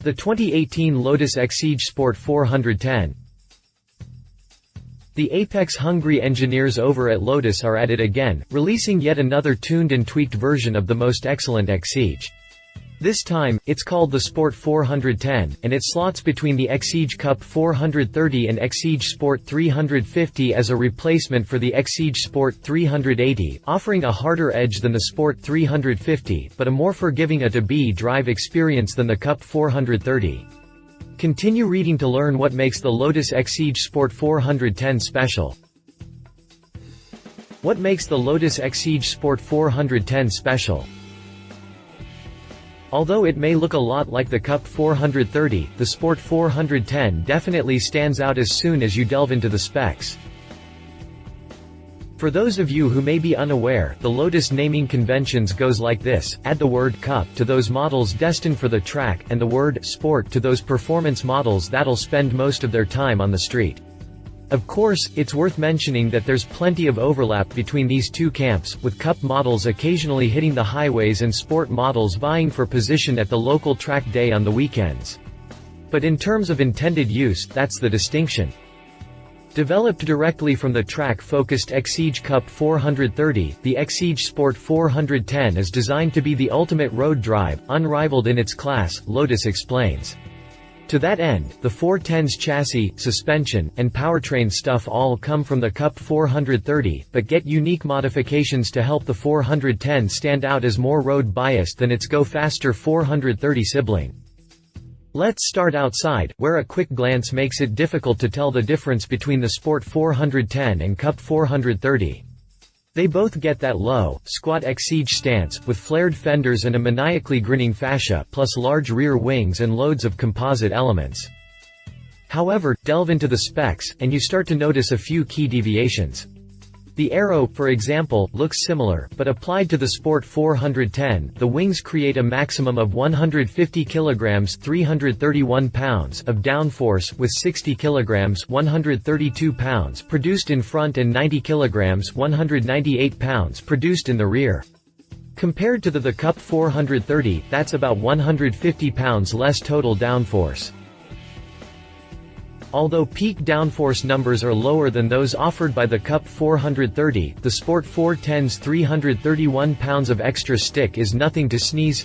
The 2018 Lotus Exige Sport 410. The apex-hungry engineers over at Lotus are at it again, releasing yet another tuned and tweaked version of the most excellent Exige. This time, it's called the Sport 410, and it slots between the Exige Cup 430 and Exige Sport 350 as a replacement for the Exige Sport 380, offering a harder edge than the Sport 350, but a more forgiving A-to-B drive experience than the Cup 430. Continue reading to learn what makes the Lotus Exige Sport 410 special. What makes the Lotus Exige Sport 410 special? Although it may look a lot like the Cup 430, the Sport 410 definitely stands out as soon as you delve into the specs. For those of you who may be unaware, the Lotus naming conventions goes like this: add the word Cup to those models destined for the track, and the word Sport to those performance models that'll spend most of their time on the street. Of course, it's worth mentioning that there's plenty of overlap between these two camps, with Cup models occasionally hitting the highways and Sport models vying for position at the local track day on the weekends. But in terms of intended use, that's the distinction. Developed directly from the track-focused Exige Cup 430, the Exige Sport 410 is designed to be the ultimate road drive, unrivaled in its class, Lotus explains. To that end, the 410's chassis, suspension, and powertrain stuff all come from the Cup 430, but get unique modifications to help the 410 stand out as more road-biased than its go-faster 430 sibling. Let's start outside, where a quick glance makes it difficult to tell the difference between the Sport 410 and Cup 430. They both get that low, squat Exige stance, with flared fenders and a maniacally grinning fascia, plus large rear wings and loads of composite elements. However, delve into the specs, and you start to notice a few key deviations. The aero, for example, looks similar, but applied to the Sport 410, the wings create a maximum of 150 kg (331 pounds) of downforce, with 60 kg (132 pounds) produced in front and 90 kg (198 pounds) produced in the rear. Compared to the Cup 430, that's about 150 pounds less total downforce. Although peak downforce numbers are lower than those offered by the Cup 430, the Sport 410's 331 pounds of extra stick is nothing to sneeze.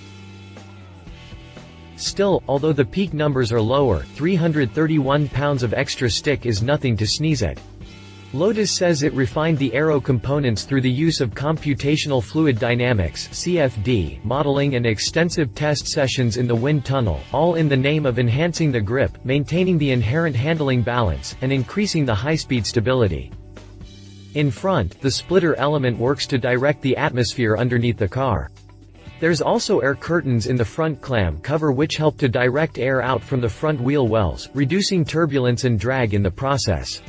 Still, although the peak numbers are lower, 331 pounds of extra stick is nothing to sneeze at. Lotus says it refined the aero components through the use of computational fluid dynamics (CFD) modeling and extensive test sessions in the wind tunnel, all in the name of enhancing the grip, maintaining the inherent handling balance, and increasing the high-speed stability. In front, the splitter element works to direct the atmosphere underneath the car. There's also air curtains in the front clam cover which help to direct air out from the front wheel wells, reducing turbulence and drag in the process.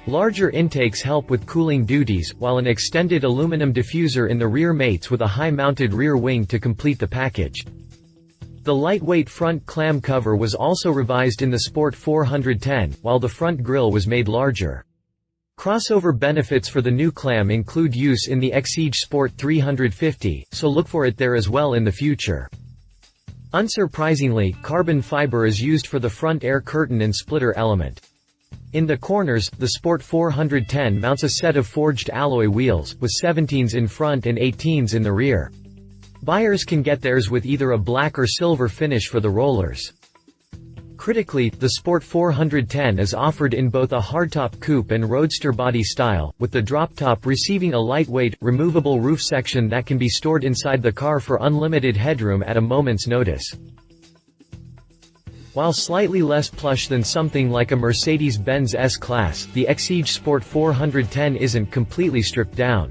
Larger intakes help with cooling duties, while an extended aluminum diffuser in the rear mates with a high-mounted rear wing to complete the package. The lightweight front clam cover was also revised in the Sport 410, while the front grille was made larger. Crossover benefits for the new clam include use in the Exige Sport 350, so look for it there as well in the future. Unsurprisingly, carbon fiber is used for the front air curtain and splitter element. In the corners, the Sport 410 mounts a set of forged alloy wheels, with 17s in front and 18s in the rear. Buyers can get theirs with either a black or silver finish for the rollers. Critically, the Sport 410 is offered in both a hardtop coupe and roadster body style, with the drop top receiving a lightweight, removable roof section that can be stored inside the car for unlimited headroom at a moment's notice. While slightly less plush than something like a Mercedes-Benz S-Class, the Exige Sport 410 isn't completely stripped down.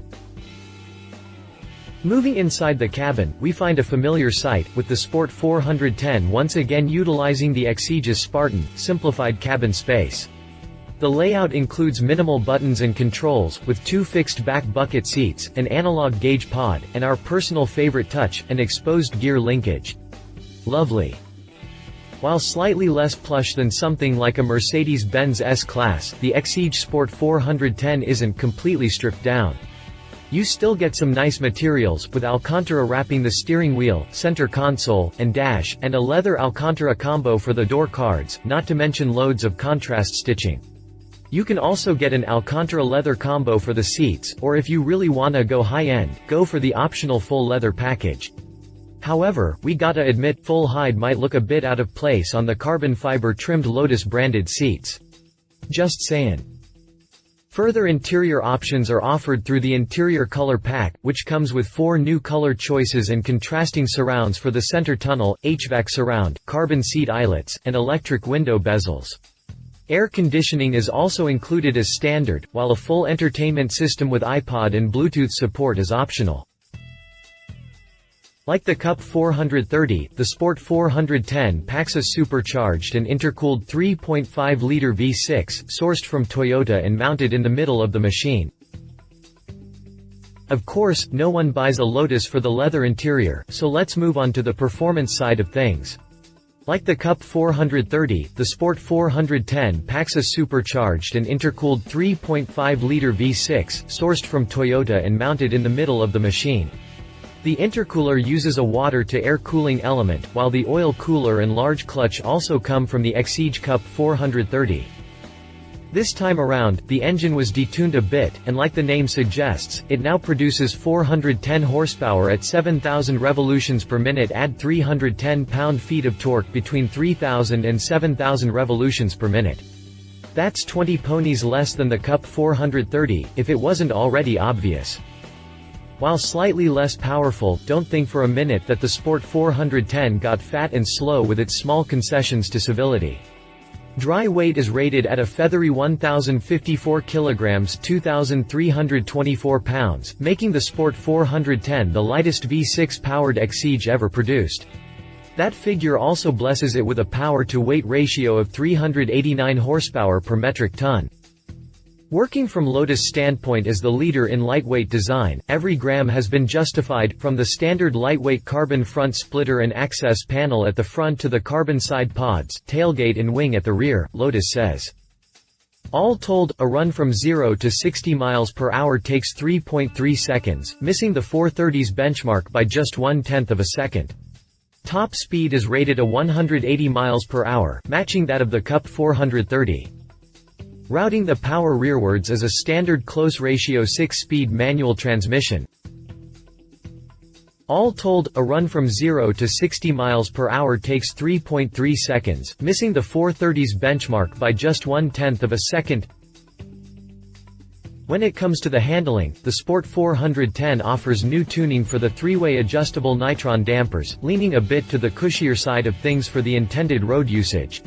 Moving inside the cabin, we find a familiar sight, with the Sport 410 once again utilizing the Exige's Spartan, simplified cabin space. The layout includes minimal buttons and controls, with two fixed back bucket seats, an analog gauge pod, and our personal favorite touch, an exposed gear linkage. Lovely. While slightly less plush than something like a Mercedes-Benz S-Class, the Exige Sport 410 isn't completely stripped down. You still get some nice materials, with Alcantara wrapping the steering wheel, center console, and dash, and a leather Alcantara combo for the door cards, not to mention loads of contrast stitching. You can also get an Alcantara leather combo for the seats, or if you really wanna go high-end, go for the optional full leather package. However, we gotta admit full hide might look a bit out of place on the carbon fiber trimmed Lotus branded seats. Just saying. Further interior options are offered through the interior color pack, which comes with 4 new color choices and contrasting surrounds for the center tunnel, HVAC surround, carbon seat eyelets, and electric window bezels. Air conditioning is also included as standard, while a full entertainment system with iPod and Bluetooth support is optional. Like the Cup 430, the Sport 410 packs a supercharged and intercooled 3.5-liter V6, sourced from Toyota and mounted in the middle of the machine. Of course, no one buys a Lotus for the leather interior, so let's move on to the performance side of things. Like the Cup 430, the Sport 410 packs a supercharged and intercooled 3.5-liter V6, sourced from Toyota and mounted in the middle of the machine. The intercooler uses a water-to-air cooling element, while the oil cooler and large clutch also come from the Exige Cup 430. This time around, the engine was detuned a bit, and like the name suggests, it now produces 410 horsepower at 7,000 revolutions per minute. Add 310 pound-feet of torque between 3,000 and 7,000 revolutions per minute. That's 20 ponies less than the Cup 430, if it wasn't already obvious. While slightly less powerful, don't think for a minute that the Sport 410 got fat and slow with its small concessions to civility. Dry weight is rated at a feathery 1,054 kilograms (2,324 pounds), making the Sport 410 the lightest V6-powered Exige ever produced. That figure also blesses it with a power-to-weight ratio of 389 horsepower per metric ton. Working from Lotus' standpoint as the leader in lightweight design, every gram has been justified, from the standard lightweight carbon front splitter and access panel at the front to the carbon side pods, tailgate and wing at the rear, Lotus says. All told, a run from 0 to 60 miles per hour takes 3.3 seconds, missing the 430's benchmark by just 1/10 of a second. Top speed is rated at 180 miles per hour, matching that of the Cup 430. Routing the power rearwards is a standard close-ratio 6-speed manual transmission. All told, a run from 0 to 60 miles per hour takes 3.3 seconds, missing the 430's benchmark by just 1/10 of a second. When it comes to the handling, the Sport 410 offers new tuning for the 3-way adjustable nitron dampers, leaning a bit to the cushier side of things for the intended road usage.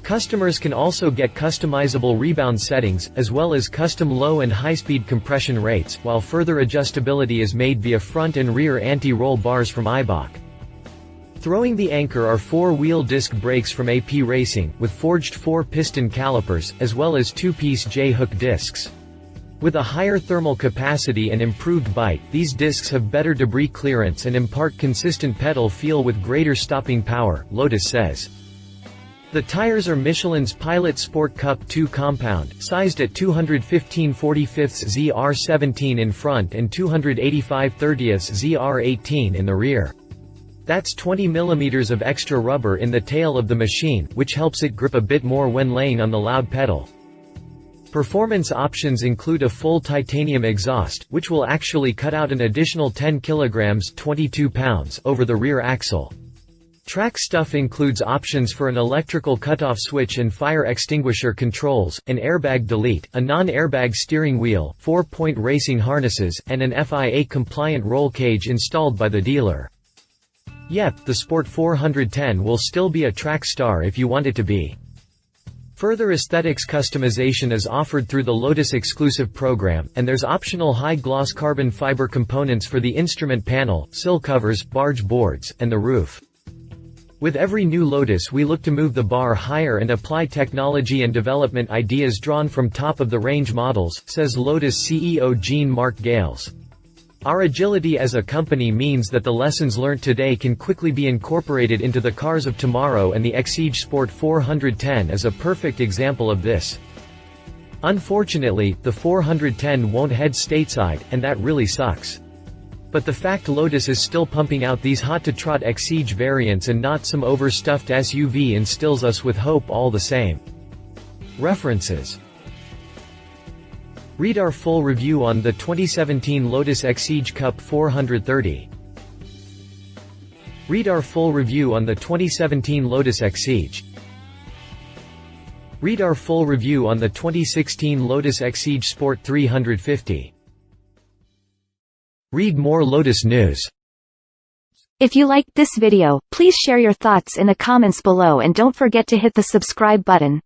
Customers can also get customizable rebound settings, as well as custom low and high-speed compression rates, while further adjustability is made via front and rear anti-roll bars from Eibach. Throwing the anchor are 4-wheel disc brakes from AP Racing, with forged 4-piston calipers, as well as 2-piece J-hook discs. With a higher thermal capacity and improved bite, these discs have better debris clearance and impart consistent pedal feel with greater stopping power, Lotus says. The tires are Michelin's Pilot Sport Cup 2 compound, sized at 215/45 ZR17 in front and 285/30 ZR18 in the rear. That's 20 mm of extra rubber in the tail of the machine, which helps it grip a bit more when laying on the loud pedal. Performance options include a full titanium exhaust, which will actually cut out an additional 10 kilograms (22 pounds) over the rear axle. Track stuff includes options for an electrical cutoff switch and fire extinguisher controls, an airbag delete, a non-airbag steering wheel, 4-point racing harnesses, and an FIA-compliant roll cage installed by the dealer. Yep, the Sport 410 will still be a track star if you want it to be. Further aesthetics customization is offered through the Lotus exclusive program, and there's optional high-gloss carbon fiber components for the instrument panel, sill covers, barge boards, and the roof. With every new Lotus we look to move the bar higher and apply technology and development ideas drawn from top-of-the-range models, says Lotus CEO Jean-Marc Gales. Our agility as a company means that the lessons learnt today can quickly be incorporated into the cars of tomorrow, and the Exige Sport 410 is a perfect example of this. Unfortunately, the 410 won't head stateside, and that really sucks. But the fact Lotus is still pumping out these hot-to-trot Exige variants and not some overstuffed SUV instills us with hope all the same. References. Read our full review on the 2017 Lotus Exige Cup 430. Read our full review on the 2017 Lotus Exige. Read our full review on the 2016 Lotus Exige Sport 350. Read more Lotus news. If you liked this video, please share your thoughts in the comments below and don't forget to hit the subscribe button.